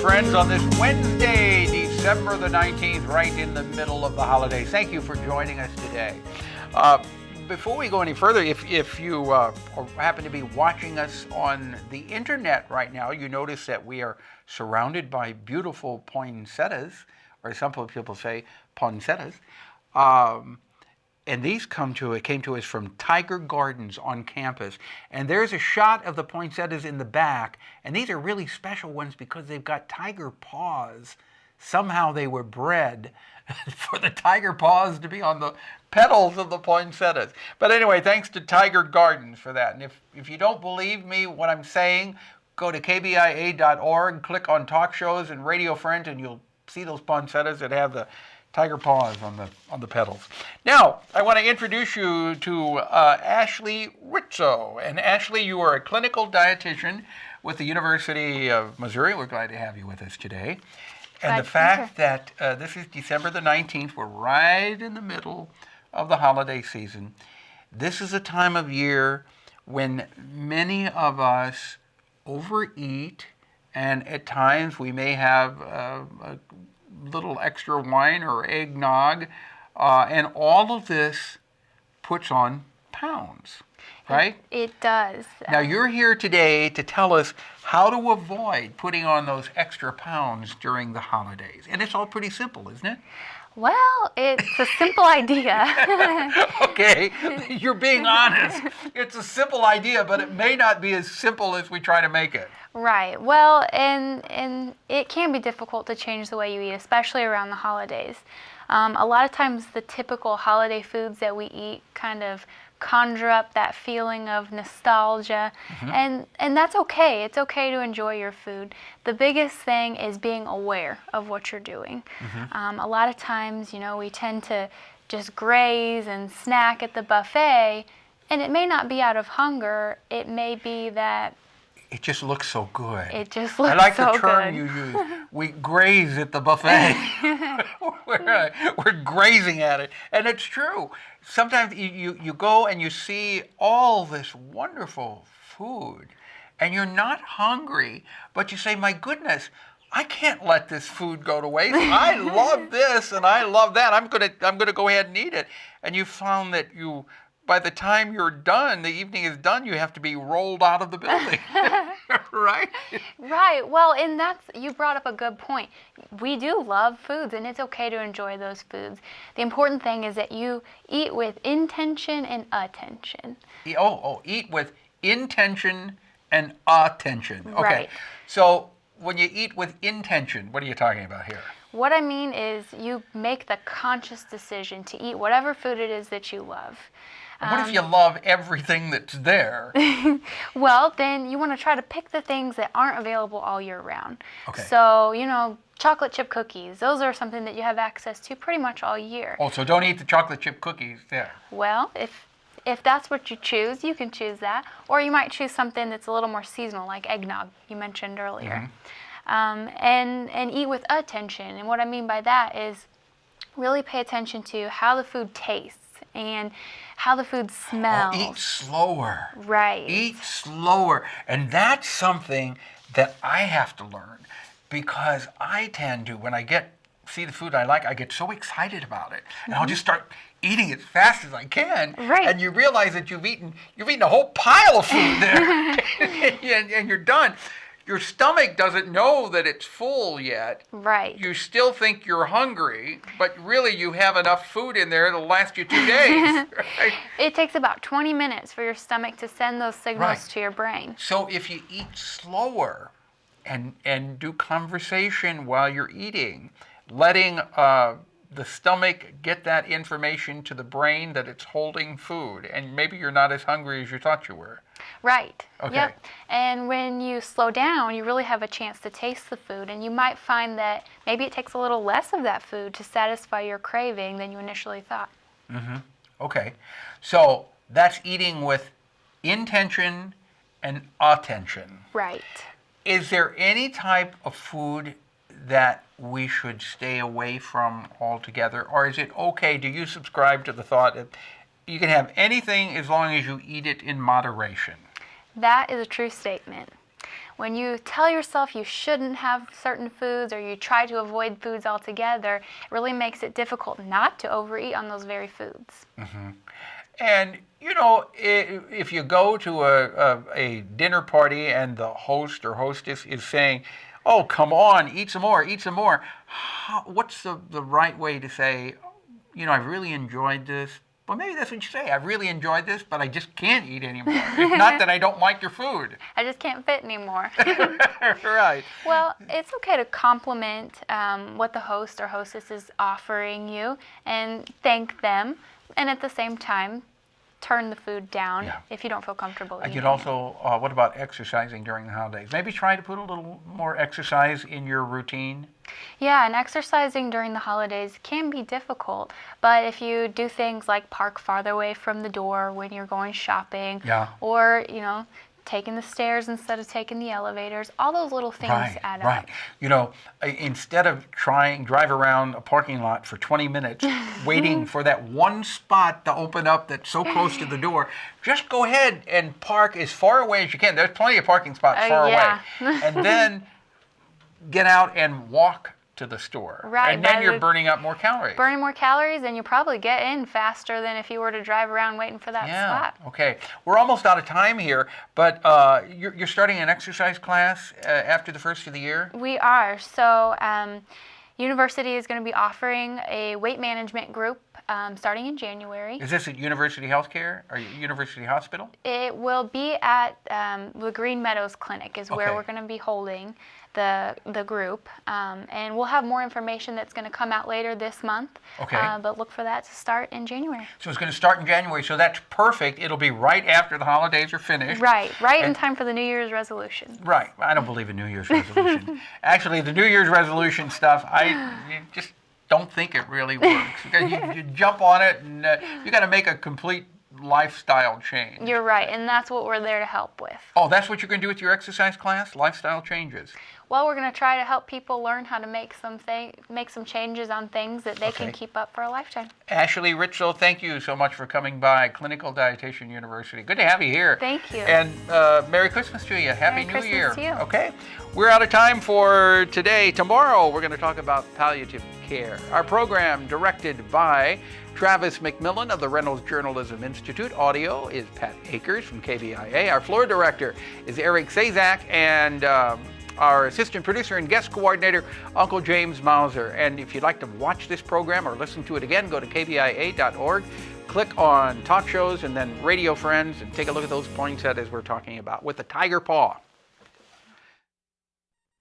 friends, on this Wednesday, December the 19th, right in the middle of the holidays. Thank you for joining us today. Before we go any further, if you happen to be watching us on the internet right now, you notice that we are surrounded by beautiful poinsettias, or some people say poinsettias. And these came to us from Tiger Gardens on campus. And there's a shot of the poinsettias in the back. And these are really special ones because they've got tiger paws. Somehow they were bred for the tiger paws to be on the petals of the poinsettias. But anyway, thanks to Tiger Gardens for that. And if you don't believe me what I'm saying, go to kbia.org, click on talk shows and Radio Friends, and you'll see those poinsettias that have the tiger paws on the petals. Now, I want to introduce you to ASHLEY RITZO. And Ashley, you are a clinical dietitian with the University of Missouri. We're glad to have you with us today. And the fact that this is December the 19th, we're right in the middle of the holiday season. This is a time of year when many of us overeat, and at times we may have a little extra wine or eggnog, and all of this puts on pounds, right? It does. Now you're here today to tell us how to avoid putting on those extra pounds during the holidays. And it's all pretty simple, isn't it? Well, it's a simple idea. Okay, you're being honest. It's a simple idea, but it may not be as simple as we try to make it. Right. Well, and it can be difficult to change the way you eat, especially around the holidays. A lot of times the typical holiday foods that we eat kind of conjure up that feeling of nostalgia, and that's okay. It's okay to enjoy your food. The biggest thing is being aware of what you're doing. A lot of times, we tend to just graze and snack at the buffet, and it may not be out of hunger. It may be that it just looks so good. It just looks so good. I like the term you use. We graze at the buffet. We're grazing at it. And it's true. Sometimes you go and you see all this wonderful food, and you're not hungry, but you say, my goodness, I can't let this food go to waste. I love this and I love that. I'm gonna go ahead and eat it. And you found that by the time you're done, the evening is done, you have to be rolled out of the building, right? Right. Well, and you brought up a good point. We do love foods, and it's okay to enjoy those foods. The important thing is that you eat with intention and attention. Eat with intention and attention. Okay. Right. So when you eat with intention, what are you talking about here? What I mean is you make the conscious decision to eat whatever food it is that you love. What if you love everything that's there? Well, then you want to try to pick the things that aren't available all year round. Okay. So, chocolate chip cookies, those are something that you have access to pretty much all year. Oh, so don't eat the chocolate chip cookies there. Well, if that's what you choose, you can choose that. Or you might choose something that's a little more seasonal, like eggnog you mentioned earlier. And eat with attention. And what I mean by that is really pay attention to how the food tastes and how the food smells. Eat slower. Right. Eat slower. And that's something that I have to learn, because I tend to, when I see the food I like, I get so excited about it. And I'll just start eating as fast as I can. Right. And you realize that you've eaten a whole pile of food there. and you're done. Your stomach doesn't know that it's full yet. Right. You still think you're hungry, but really you have enough food in there to last you 2 days. Right? It takes about 20 minutes for your stomach to send those signals to your brain. So if you eat slower and do conversation while you're eating, letting the stomach get that information to the brain that it's holding food, and maybe you're not as hungry as you thought you were. Right. Okay. Yep. And when you slow down, you really have a chance to taste the food, and you might find that maybe it takes a little less of that food to satisfy your craving than you initially thought. Okay. So that's eating with intention and attention. Right. Is there any type of food that we should stay away from altogether, or is it okay? Do you subscribe to the thought that you can have anything as long as you eat it in moderation? That is a true statement. when you tell yourself you shouldn't have certain foods or you try to avoid foods altogether, it really makes it difficult not to overeat on those very foods. And, you know, if you go to a dinner party and the host or hostess is saying, oh, come on, eat some more, eat some more, what's the right way to say, you know, I've really enjoyed this? Well, maybe that's what you say. I've really enjoyed this, but I just can't eat anymore. It's not that I don't like your food. I just can't fit anymore. Right. Well, it's okay to compliment what the host or hostess is offering you and thank them, and at the same time, turn the food down if you don't feel comfortable eating. I could also, what about exercising during the holidays? Maybe try to put a little more exercise in your routine. Yeah, and exercising during the holidays can be difficult, but if you do things like park farther away from the door when you're going shopping, or, you know, taking the stairs instead of taking the elevators, all those little things add up. Right. You know, instead of drive around a parking lot for 20 minutes waiting for that one spot to open up that's so close to the door, just go ahead and park as far away as you can. There's plenty of parking spots far away. And then get out and walk to the store. Right. And then you're burning up more calories. Burning more calories, and you probably get in faster than if you were to drive around waiting for that spot. Okay. We're almost out of time here, but you're starting an exercise class after the first of the year? We are. So university is going to be offering a weight management group starting in January. Is this at University Healthcare or University Hospital? It will be at the Green Meadows Clinic is where we're going to be holding the group, and we'll have more information that's going to come out later this month. Okay. But look for that to start in January. So it's going to start in January, so that's perfect. It'll be right after the holidays are finished. Right in time for the New Year's resolution. Right. I don't believe in New Year's resolution. Actually, the New Year's resolution stuff, you just don't think it really works. Because you jump on it, and you got to make a complete lifestyle change. You're right, and that's what we're there to help with. Oh, that's what you're going to do with your exercise class? Lifestyle changes? Well, we're going to try to help people learn how to make some changes on things that they can keep up for a lifetime. ASHLEY RITZO, thank you so much for coming by Clinical Dietitian University. Good to have you here. Thank you. And Merry Christmas to you. Happy New Year. Merry Christmas to you. Okay, we're out of time for today. Tomorrow, we're going to talk about palliative care. Our program directed by Travis McMillen of the Reynolds Journalism Institute. Audio is Pat Akers from KBIA. Our floor director is Eric Staszczak, and our assistant producer and guest coordinator, Uncle James Mauser. And if you'd like to watch this program or listen to it again, go to kbia.org, click on talk shows and then Radio Friends, and take a look at those poinsettias we're talking about with the tiger paw.